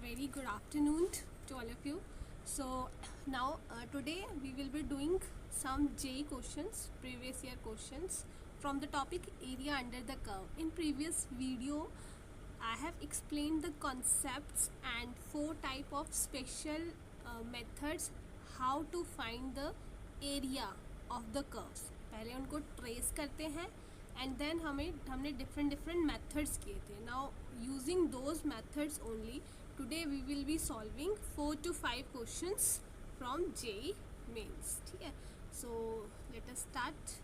very good afternoon to all of you. So now today we will be doing some JEE questions, previous year questions from the topic area under the curve. In previous video I have explained the concepts and 4 type of special methods how to find the area of the curves. पहले उनको trace करते हैं and then हमने different methods किए थे. Now using those methods only today we will be solving 4 to 5 questions from JEE mains. ठीक है, so let us start.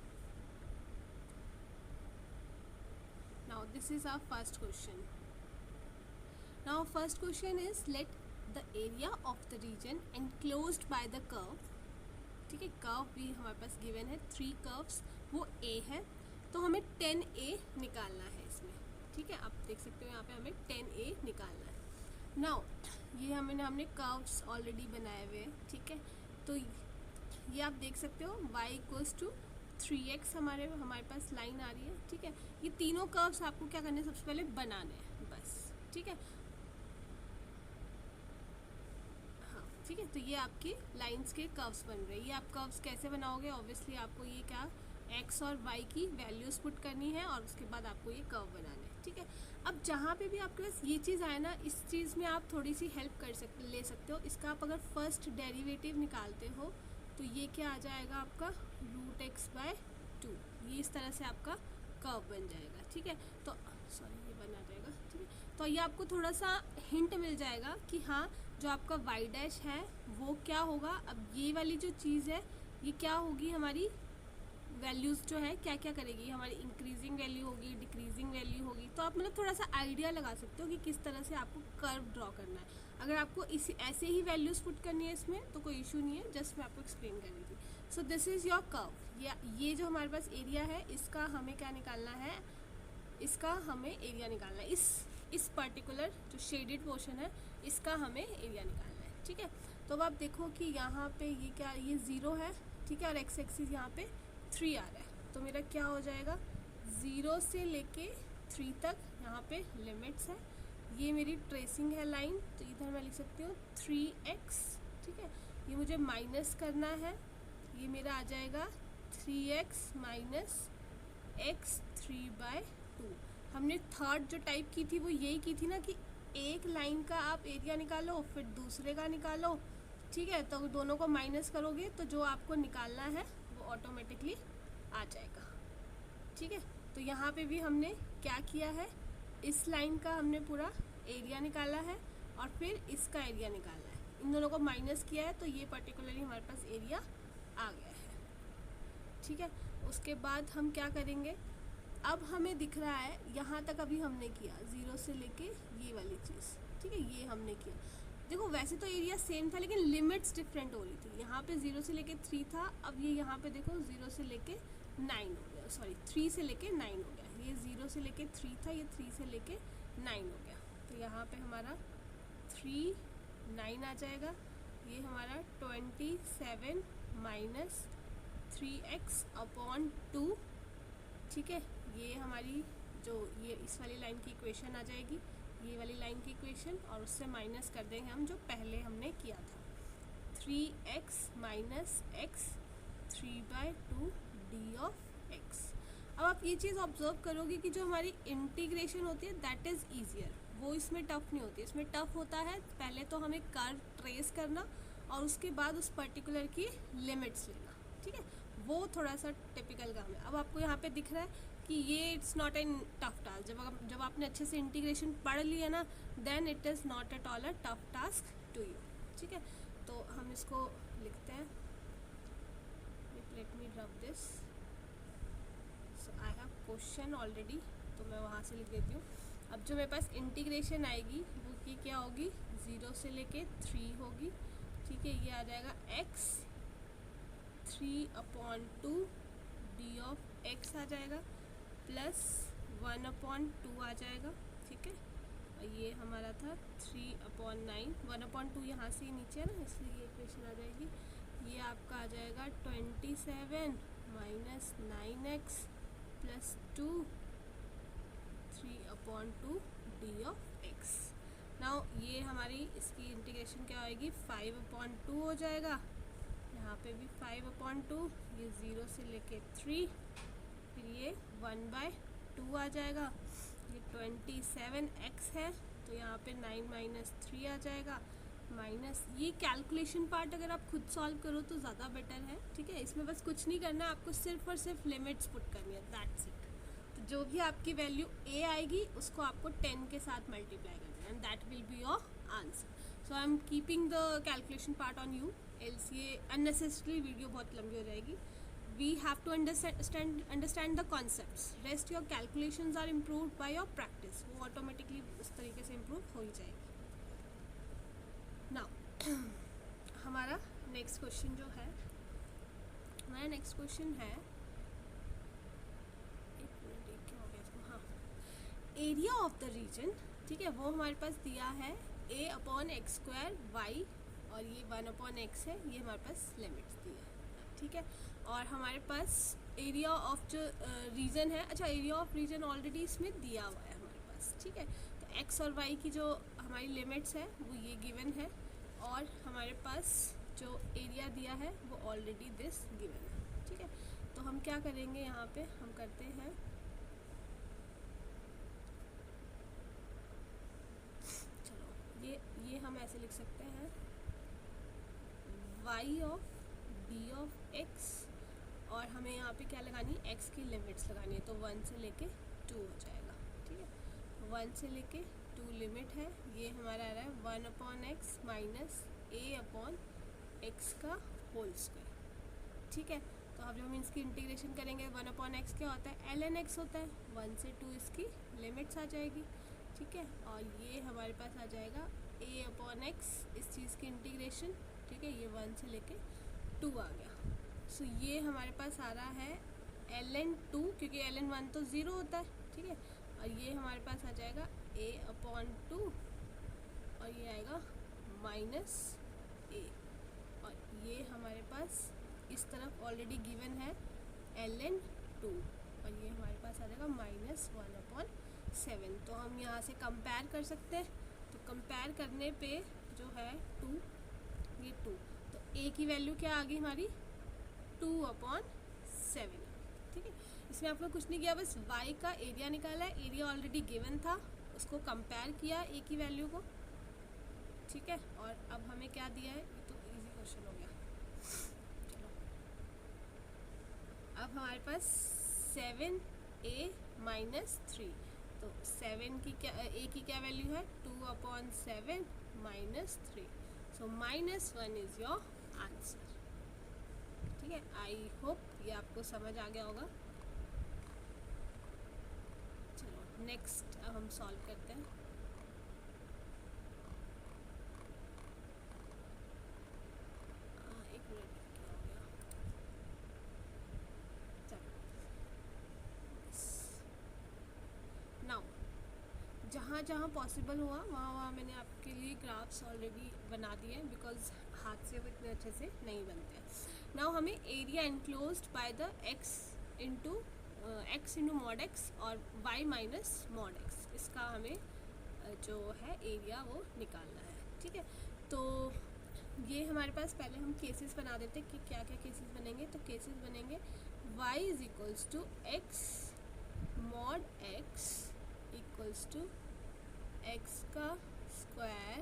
Now this is our first question. Now first question is let the area of the region enclosed by the curve. ठीक है, curve भी हमारे पास given है, 3 curves, वो A है, तो हमें 10A निकालना है इसमें. ठीक है, आप देख सकते हो यहाँ पे हमें 10A निकालना है. नाउ ये हमने कर्व्स ऑलरेडी बनाए हुए हैं. ठीक है, तो ये आप देख सकते हो y = 3x हमारे पास लाइन आ रही है. ठीक है, ये तीनों कर्व्स आपको क्या करने हैं, सबसे पहले बनाने हैं बस. ठीक है, ठीक है, तो ये आपकी लाइंस के कर्व्स बन रहे हैं. ये आप कर्व्स कैसे बनाओगे, ऑब्वियसली आपको ये क्या x और y की वैल्यूज़ पुट करनी है और उसके बाद आपको ये कर्व बनाना है. ठीक है, अब जहाँ पे भी आपके पास ये चीज़ आए ना, इस चीज़ में आप थोड़ी सी हेल्प ले सकते हो. इसका आप अगर फर्स्ट डेरिवेटिव निकालते हो तो ये क्या आ जाएगा आपका √x/2. ये इस तरह से आपका कर्व बन जाएगा. ठीक है, तो सॉरी ये बना जाएगा. ठीक है, तो ये आपको थोड़ा सा हिंट मिल जाएगा कि हाँ जो आपका y' है वो क्या होगा. अब ये वाली जो चीज़ है ये क्या होगी, हमारी वैल्यूज़ जो है क्या क्या करेगी, हमारी इंक्रीजिंग वैल्यू होगी, डिक्रीजिंग वैल्यू होगी. तो आप मतलब थोड़ा सा आइडिया लगा सकते हो कि किस तरह से आपको कर्व ड्रॉ करना है. अगर आपको इसी ऐसे ही वैल्यूज़ पुट करनी है इसमें तो कोई इशू नहीं है, जस्ट मैं आपको एक्सप्लेन कर रही थी. So this is your curve. ये जो हमारे पास एरिया है इसका हमें क्या निकालना है, इसका हमें एरिया निकालना है. इस पर्टिकुलर जो शेडेड पोर्शन है इसका हमें एरिया निकालना है. ठीक है, तो अब आप देखो कि यहाँ पे ये क्या, ये 0 है. ठीक है, और x एक्सिस यहाँ पे 3 आ रहा है. तो मेरा क्या हो जाएगा, 0 से लेके 3 तक यहाँ पे लिमिट्स है. ये मेरी ट्रेसिंग है लाइन, तो इधर मैं लिख सकती हूँ 3x. ठीक है, ये मुझे माइनस करना है, ये मेरा आ जाएगा 3x - x 3/2. हमने थर्ड जो टाइप की थी वो यही की थी ना कि एक लाइन का आप एरिया निकालो फिर दूसरे का निकालो. ठीक है, तो दोनों को माइनस करोगे तो जो आपको निकालना है वो ऑटोमेटिकली आ जाएगा. ठीक है, तो यहाँ पे भी हमने क्या किया है, इस लाइन का हमने पूरा एरिया निकाला है और फिर इसका एरिया निकालना है. इन दोनों को माइनस किया है तो ये पर्टिकुलरली हमारे पास एरिया आ गया है. ठीक है, उसके बाद हम क्या करेंगे, अब हमें दिख रहा है यहाँ तक अभी हमने किया 0 से लेके ये वाली चीज़. ठीक है, ये हमने किया. देखो वैसे तो एरिया सेम था लेकिन लिमिट्स डिफरेंट हो रही थी. यहाँ पे 0 से लेके 3 था, अब ये यहाँ पे देखो 0 से लेके 9 हो गया, सॉरी 3 से लेके 9 हो गया. ये 0 से लेके 3 था, ये 3 से लेके 9 हो गया. तो यहाँ पे हमारा 3 9 आ जाएगा. ये हमारा 27 - 3x/2. ठीक है, ये हमारी जो ये इस वाली लाइन की इक्वेशन आ जाएगी, ये वाली लाइन की इक्वेशन, और उससे माइनस कर देंगे हम जो पहले हमने किया था 3x - x 3/2 d(x). अब आप ये चीज़ ऑब्जर्व करोगे कि जो हमारी इंटीग्रेशन होती है दैट इज़ ईजियर, वो इसमें टफ नहीं होती. इसमें टफ होता है पहले तो हमें कर्व ट्रेस करना और उसके बाद उस पर्टिकुलर की लिमिट्स लेना. ठीक है, वो थोड़ा सा टिपिकल काम है. अब आपको यहाँ पे दिख रहा है कि ये it's not an tough task. जब आपने अच्छे से इंटीग्रेशन पढ़ लिया ना, then it is not at all a tough task to you. ठीक है, तो हम इसको लिखते हैं. Let me rub this. So I have question already, तो मैं वहाँ से लिख देती हूँ. अब जो मेरे पास इंटीग्रेशन आएगी वो की क्या होगी, 0 से लेके 3 होगी. ठीक है, ये आ जाएगा x 3/2 d(x) आ जाएगा प्लस 1/2 आ जाएगा. ठीक है, और ये हमारा था 3/9. 1/2 यहाँ से ही नीचे है ना, इसलिए ये इक्वेशन आ जाएगी. ये आपका आ जाएगा 27 - 9x + 2 3/2 d(x). नाउ ये हमारी इसकी इंटीग्रेशन क्या होएगी, 5/2 हो जाएगा। यहाँ पे भी 5/2, ये 0 से लेके 3, फिर ये 1/2 आ जाएगा। ये 27x है, तो यहाँ पे 9 - 3 आ जाएगा। माइनस ये कैलकुलेशन पार्ट अगर आप खुद सॉल्व करो तो ज़्यादा बेटर है, ठीक है। इसमें बस कुछ नहीं करना है, आपको सिर्फ और सिर्फ लिमिट्स पुट करनी है, दैट्स इट। तो जो भी आपकी वैल्यू a आएगी उसको आपको 10 के साथ मल्टीप्लाई करना है, and that will be your answer. So I am keeping the calculation part on you, else ये अननेसेसरी वीडियो बहुत लंबी हो जाएगी। We have to understand the concepts, rest your calculations are improved by your practice, वो automatically उस तरीके से improve हो ही जाएगी। नाउ हमारा नेक्स्ट क्वेश्चन जो है, हमारा नेक्स्ट क्वेश्चन है, एक मिनट, एक क्या हो गया इसको, हाँ, एरिया ऑफ द रीजन, ठीक है, वो हमारे पास दिया है a/x² y, और ये 1/x है, ये हमारे पास लिमिट्स दी है, ठीक है। और हमारे पास एरिया ऑफ जो रीजन है, अच्छा एरिया ऑफ रीजन ऑलरेडी इसमें दिया हुआ है हमारे पास, ठीक है। तो x और y की जो हमारी लिमिट्स है वो ये गिवन है, और हमारे पास जो एरिया दिया है वो ऑलरेडी दिस गिवन है, ठीक है। तो हम क्या करेंगे, यहाँ पे हम करते हैं, चलो ये हम ऐसे लिख सकते हैं, y of b of x, और हमें यहाँ पे क्या लगानी है, x की लिमिट्स लगानी है, तो 1 से लेके 2 हो जाएगा, ठीक है। 1 से लेके 2 लिमिट है, ये हमारा आ रहा है 1/x माइनस a/x का होल स्क्वायर, ठीक है। तो अब जब हम इसकी इंटीग्रेशन करेंगे, 1/x क्या होता है, ln x होता है, 1 से 2 इसकी लिमिट्स आ जाएगी, ठीक है। और ये हमारे पास आ जाएगा a/x, इस चीज़ की इंटीग्रेशन, ठीक है, ये 1 से लेके 2 आ गया। सो ये हमारे पास आ रहा है ln2, क्योंकि ln1 तो 0 होता है, ठीक है। और ये हमारे पास आ जाएगा a/2, और ये आएगा माइनस a, और ये हमारे पास इस तरफ ऑलरेडी गिवन है ln2, और ये हमारे पास आ जाएगा -1/7। तो हम यहाँ से कंपेयर कर सकते हैं, तो कंपेयर करने पे जो है 2, ये 2, तो a की वैल्यू क्या आ गई हमारी, 2/7, ठीक है। इसमें आपने कुछ नहीं किया, बस y का एरिया निकाला है, एरिया ऑलरेडी गिवन था, उसको कंपेयर किया a की वैल्यू को, ठीक है। और अब हमें क्या दिया है, ये तो इजी क्वेश्चन हो गया। चलो अब हमारे पास 7a - 3, तो 7 की क्या, a की क्या वैल्यू है, 2/7 - 3, सो -1 इज़ योर आंसर, ठीक है। आई होप ये आपको समझ आ गया होगा। चलो नेक्स्ट अब हम सॉल्व करते हैं। एक मिनट, क्या हो गया, चलो नाउ जहाँ जहाँ पॉसिबल हुआ वहाँ मैंने आपके लिए ग्राफ्स ऑलरेडी बना दिए हैं, बिकॉज हाथ से वो इतने अच्छे से नहीं बनते हैं। नाउ हमें area enclosed by the x into mod x और y माइनस mod x, इसका हमें जो है एरिया वो निकालना है, ठीक है। तो ये हमारे पास पहले हम केसेस बना देते हैं कि क्या क्या केसेस बनेंगे। तो केसेस बनेंगे y = x mod x = x का स्क्वायर,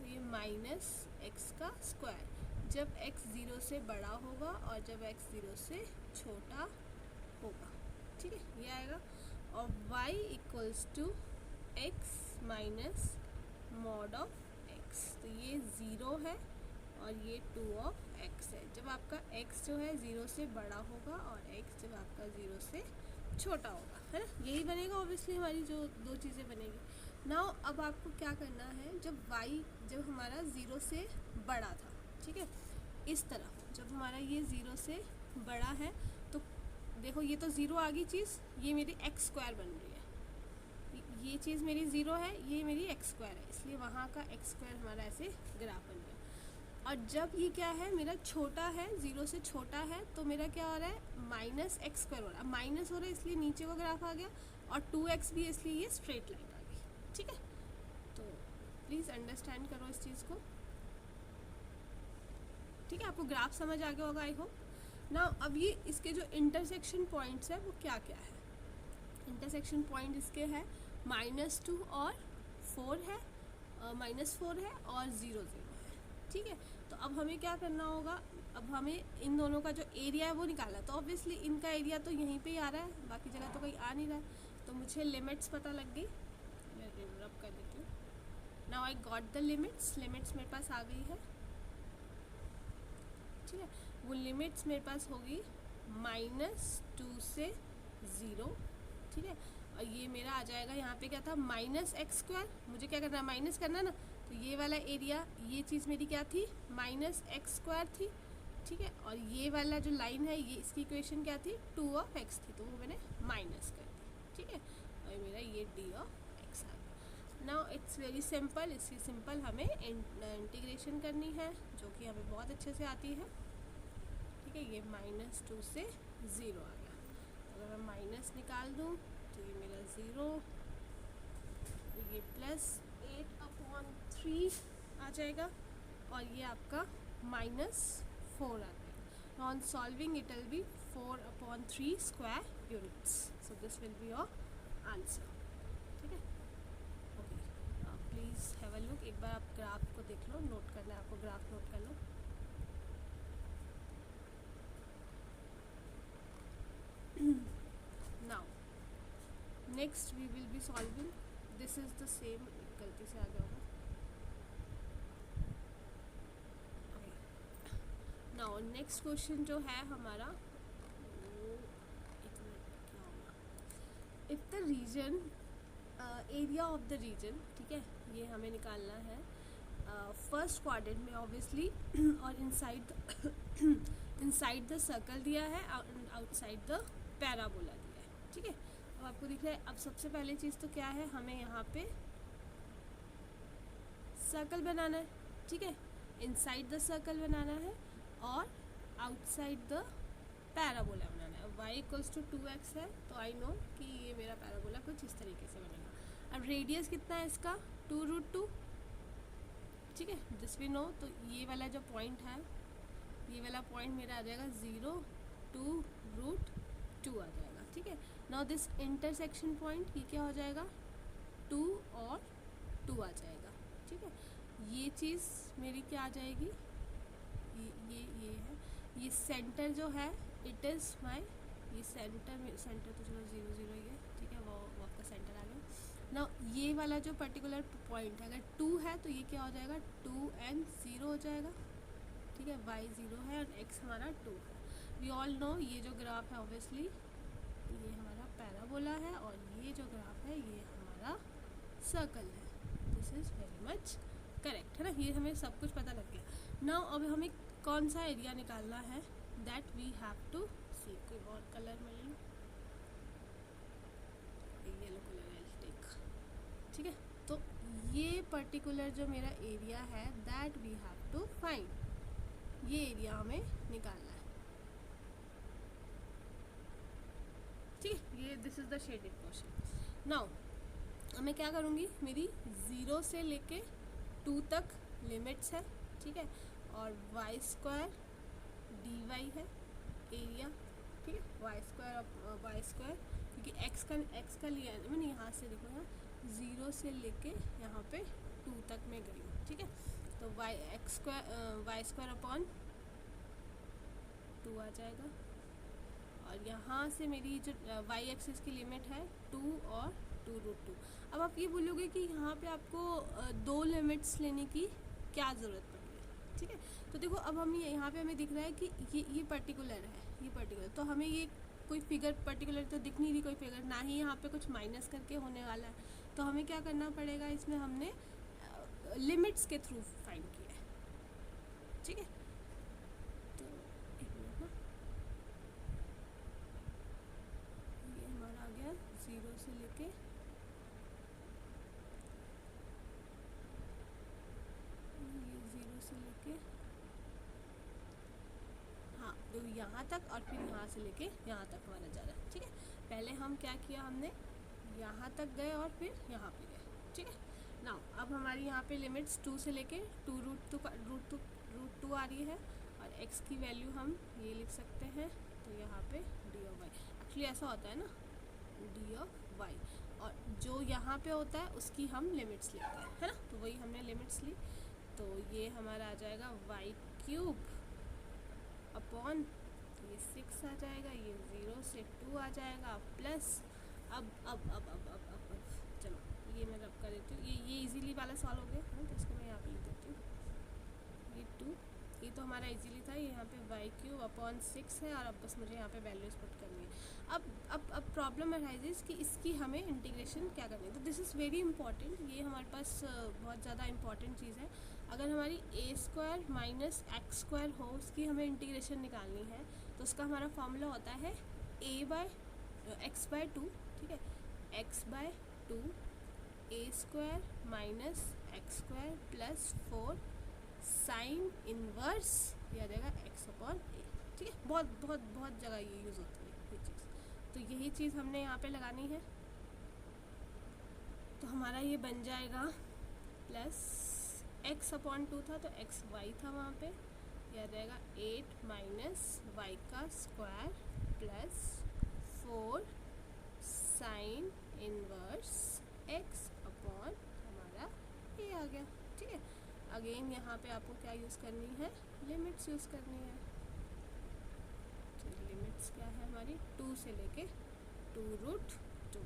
ये माइनस x का स्क्वायर, जब x 0 से बड़ा होगा और जब x 0 से छोटा होगा, ठीक है, ये आएगा। और y = x minus mod of x, तो ये 0 है और ये 2/x है, जब आपका x जो है 0 से बड़ा होगा और x जब आपका 0 से छोटा होगा, है ना, यही बनेगा ऑब्वियसली हमारी जो दो चीज़ें बनेगी। नाउ अब आपको क्या करना है, जब हमारा 0 से बड़ा था, ठीक है, इस तरह जब हमारा ये 0 से बड़ा है, तो देखो ये तो 0 आ गई चीज़, ये मेरी x² बन रही है, ये चीज़ मेरी 0 है, ये मेरी x² है, इसलिए वहाँ का x² हमारा ऐसे ग्राफ बन गया। और जब ये क्या है, मेरा छोटा है, 0 से छोटा है, तो मेरा क्या हो रहा है, -x² हो रहा है, माइनस हो रहा है इसलिए नीचे को ग्राफ आ गया, और 2x भी इसलिए ये स्ट्रेट लाइन आ गई, ठीक है। तो प्लीज़ प्लीज़ अंडरस्टैंड करो इस चीज़ को, ठीक है। आपको ग्राफ समझ आ गया होगा आई होप। ना अब ये इसके जो इंटरसेक्शन पॉइंट्स है वो क्या क्या है। इंटरसेक्शन पॉइंट इसके है -2 और 4 है, -4 है और 0 0 है, ठीक है। तो अब हमें क्या करना होगा, अब हमें इन दोनों का जो एरिया है वो निकालना है। तो ऑब्वियसली इनका एरिया तो यहीं पे ही आ रहा है, बाकी जगह तो कहीं आ नहीं रहा है। तो मुझे लिमिट्स पता लग गई, मैं रब कर देती हूँ। Now I got the limits, limits मेरे पास आ गई है, ठीक है। वो लिमिट्स मेरे पास होगी -2 से 0, ठीक है। और ये मेरा आ जाएगा यहाँ पे क्या था -x², मुझे क्या करना है माइनस करना ना। तो ये वाला एरिया, ये चीज़ मेरी क्या थी -x² थी, ठीक है। और ये वाला जो लाइन है ये इसकी इक्वेशन क्या थी 2x थी, तो वो मैंने माइनस कर दी, ठीक है। और मेरा ये d(x) आ गया। नाउ इट्स वेरी सिंपल, इसकी सिंपल हमें इंटीग्रेशन करनी है जो कि हमें बहुत अच्छे से आती है, ठीक है। ये -2 से 0 आ गया। अगर मैं माइनस निकाल दूँ तो ये मेरा 0, ये +8/3 आ जाएगा और ये आपका -4 आ जाएगा। On solving it will be 4/3 square units, so this will be your answer, ठीक है। Okay, please have a look, एक बार आप ग्राफ को देख लो, नोट करना है आपको, ग्राफ नोट कर लो। Now next we will be solving, this is the same, गलती से आ गया होगा। okay. Now next question जो है हमारा वो, एक मिनट क्या होगा, if the region area of the region, ठीक है, ये हमें निकालना है फर्स्ट क्वाड्रेंट में ऑब्वियसली और इनसाइड द सर्कल दिया है, आउटसाइड द पैराबोला दिया है, ठीक है। अब आपको दिख रहा है, अब सबसे पहले चीज़ तो क्या है, हमें यहाँ पे सर्कल बनाना है, ठीक है। इनसाइड द सर्कल बनाना है और आउटसाइड द पैराबोला बनाना है। y = 2x है, तो आई नो कि ये मेरा पैराबोला कुछ इस तरीके से बनेगा। अब रेडियस कितना है इसका 2√2, ठीक है, दिस वी नो। तो ये वाला जो पॉइंट है, ये वाला पॉइंट मेरा आ जाएगा 0 2√2 आ जाएगा, ठीक है। नाउ दिस इंटरसेक्शन पॉइंट ये क्या हो जाएगा 2 और 2 आ जाएगा, ठीक है। ये चीज़ मेरी क्या आ जाएगी, ये है, ये सेंटर जो है इट इज़ माई, ये सेंटर तो चलो 0 0 ही है, ठीक है, वो आपका सेंटर आ गया। ना ये वाला जो पर्टिकुलर पॉइंट है, अगर 2 है तो ये क्या हो जाएगा 2 and 0 हो जाएगा, ठीक है। y 0 है और x हमारा 2 है। वी ऑल नो ये जो ग्राफ है ऑब्वियसली ये हमारा पैराबोला है और ये जो ग्राफ है ये हमारा सर्कल है। This is very much correct, है ना, ये हमें सब कुछ पता लग गया। नाउ अब हमें कौन सा एरिया निकालना है, दैट वी हैव टू सी। कोई और कलर में ले लो, येलो कलर टेक, ठीक है। तो ये पर्टिकुलर जो मेरा एरिया है that we have to find, ये एरिया हमें निकालना है, ठीक है। ये this is the shaded portion. Now मैं क्या करूँगी, मेरी 0 से लेके 2 तक लिमिट्स है, ठीक है, और y² dy है एरिया, ठीक है, y² क्योंकि x का लिया है मैंने, यहाँ से देखो यहाँ 0 से लेके यहाँ पे 2 तक में गई हूँ, ठीक है। तो y² 2 आ जाएगा और यहाँ से मेरी जो y एक्सिस की लिमिट है 2 और 2√2। अब आप ये बोलोगे कि यहाँ पे आपको 2 लिमिट्स लेने की क्या ज़रूरत पड़ रही है, ठीक है। तो देखो अब हम यहाँ पे हमें दिख रहा है कि ये पर्टिकुलर है, ये पर्टिकुलर, तो हमें ये कोई फिगर पर्टिकुलर तो दिख नहीं रही, कोई फिगर ना ही यहाँ पे कुछ माइनस करके होने वाला है। तो हमें क्या करना पड़ेगा, इसमें हमने लिमिट्स के थ्रू फाइंड किया है, ठीक है। तो एक मिनट ना, ये हमारा आ गया 0 से लेके ये 0 से लेके हाँ तो यहाँ तक और फिर यहाँ से लेके यहाँ तक हमारा जा रहा है, ठीक है। पहले हम क्या किया, हमने यहाँ तक गए और फिर यहाँ पे गए, ठीक है। नाउ अब अब हमारी यहाँ पे लिमिट्स 2 से लेके 2 रूट टू आ रही है, और x की वैल्यू हम ये लिख सकते हैं, तो यहाँ पे डी ऑफ वाई, एक्चुअली ऐसा होता है ना, डी ऑफ वाई, और जो यहाँ पे होता है उसकी हम लिमिट्स लेते हैं, है ना, तो वही हमने लिमिट्स ली, तो ये हमारा आ जाएगा वाई क्यूब अपॉन ये 6 आ जाएगा, ये 0 से 2 आ जाएगा, प्लस अब चलो ये मैं रब कर देती हूँ, ये इजीली वाला सॉल्व हो गया है, तो इसको मैं यहाँ पे लिख देती हूँ, ये 2, ये तो हमारा इजीली था, ये यहाँ पे वाई क्यूब अपॉन 6 है, और अब बस मुझे यहाँ पे वैल्यूज पुट करनी है। अब प्रॉब्लम अराइजेज कि इसकी हमें इंटीग्रेशन क्या करनी है, तो दिस इज़ वेरी इंपॉर्टेंट, ये हमारे पास बहुत ज़्यादा इंपॉर्टेंट चीज़ है। अगर हमारी ए स्क्वायर माइनस एक्स स्क्वायर हो, उसकी हमें इंटीग्रेशन निकालनी है, तो उसका हमारा फॉर्मूला होता है ए बाय एक्स बाय 2, ठीक है, x by 2 a square minus x square plus 4 sine inverse, यह आ जाएगा एक्स अपॉन ए, ठीक है, बहुत जगह ये यूज़ होती है ये चीज़, तो यही चीज़ हमने यहाँ पे लगानी है, तो हमारा ये बन जाएगा प्लस एक्स अपॉन 2 था, तो एक्स वाई था वहाँ पे, यह आ जाएगा 8 माइनस वाई का square plus 4 sine inverse x upon हमारा ए आ गया, ठीक है। अगेन यहाँ पे आपको क्या यूज़ करनी है, लिमिट्स यूज़ करनी है, तो लिमिट्स क्या है हमारी 2 से लेके 2 रूट 2,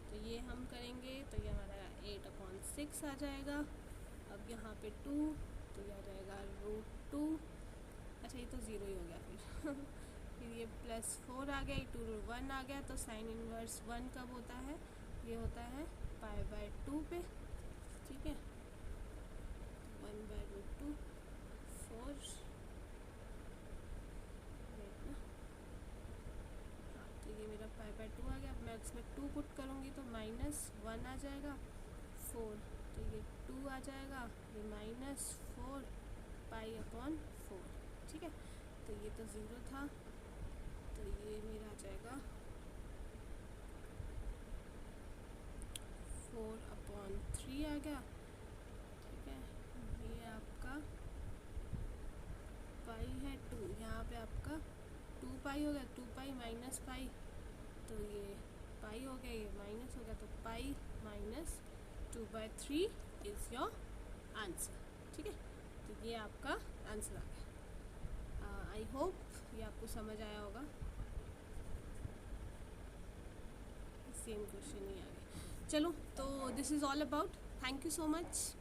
तो ये हम करेंगे, तो ये हमारा 8 अपॉन 6 आ जाएगा, अब यहाँ पे 2, तो ये आ जाएगा रूट 2, अच्छा ये तो 0 ही हो गया फिर ये प्लस 4 आ गया, ये 2 रूट 1 आ गया, तो साइन इनवर्स 1 कब होता है, ये होता है पाई बाय 2 पे, ठीक है, 1 बाय रूट 2 4, हाँ तो ये मेरा पाई बाय 2 आ गया, अब मैं उसमें 2 पुट करूँगी तो माइनस 1 आ जाएगा, 4, तो ये 2 आ जाएगा, ये माइनस 4 पाई अपॉन 4, ठीक है, तो ये तो 0 था, तो ये मेरा आ जाएगा 4 अपॉन 3 आ गया, ठीक है, ये आपका पाई है 2, यहाँ पे आपका 2 पाई हो गया, 2 पाई माइनस पाई, तो ये पाई हो गया, ये माइनस हो गया, तो pi minus 2/3 is your answer, ठीक है, तो ये आपका आंसर आ गया। आई होप ये आपको समझ आया होगा, सेम क्वेश्चन ही आ गया। चलो, तो this is all about, thank you so much.